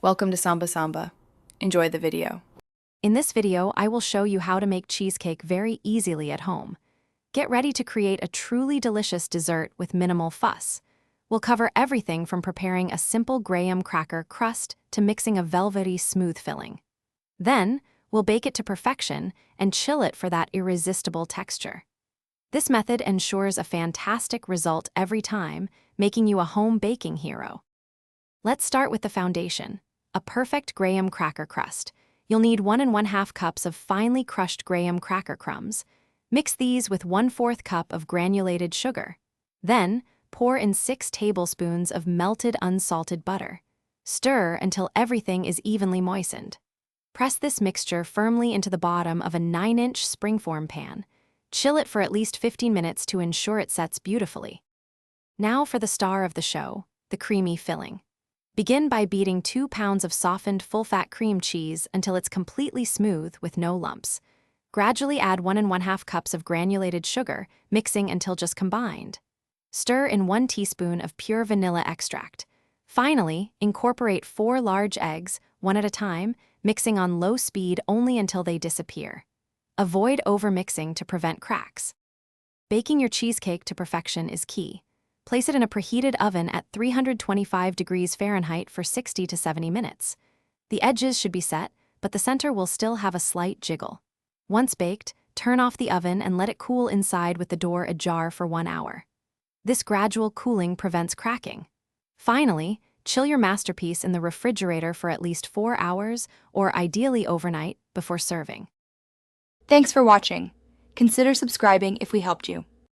Welcome to Samba Samba. Enjoy the video. In this video, I will show you how to make cheesecake very easily at home. Get ready to create a truly delicious dessert with minimal fuss. We'll cover everything from preparing a simple graham cracker crust to mixing a velvety smooth filling. Then, we'll bake it to perfection and chill it for that irresistible texture. This method ensures a fantastic result every time, making you a home baking hero. Let's start with the foundation, a perfect graham cracker crust. You'll need 1 1/2 cups of finely crushed graham cracker crumbs. Mix these with 1/4 cup of granulated sugar. Then, pour in 6 tablespoons of melted unsalted butter. Stir until everything is evenly moistened. Press this mixture firmly into the bottom of a 9-inch springform pan. Chill it for at least 15 minutes to ensure it sets beautifully. Now for the star of the show, the creamy filling. Begin by beating 2 pounds of softened full-fat cream cheese until it's completely smooth with no lumps. Gradually add 1 1/2 cups of granulated sugar, mixing until just combined. Stir in 1 teaspoon of pure vanilla extract. Finally, incorporate 4 large eggs, one at a time, mixing on low speed only until they disappear. Avoid overmixing to prevent cracks. Baking your cheesecake to perfection is key. Place it in a preheated oven at 325 degrees Fahrenheit for 60 to 70 minutes. The edges should be set, but the center will still have a slight jiggle. Once baked, turn off the oven and let it cool inside with the door ajar for 1 hour. This gradual cooling prevents cracking. Finally, chill your masterpiece in the refrigerator for at least 4 hours, or ideally overnight, before serving. Thanks for watching. Consider subscribing if we helped you.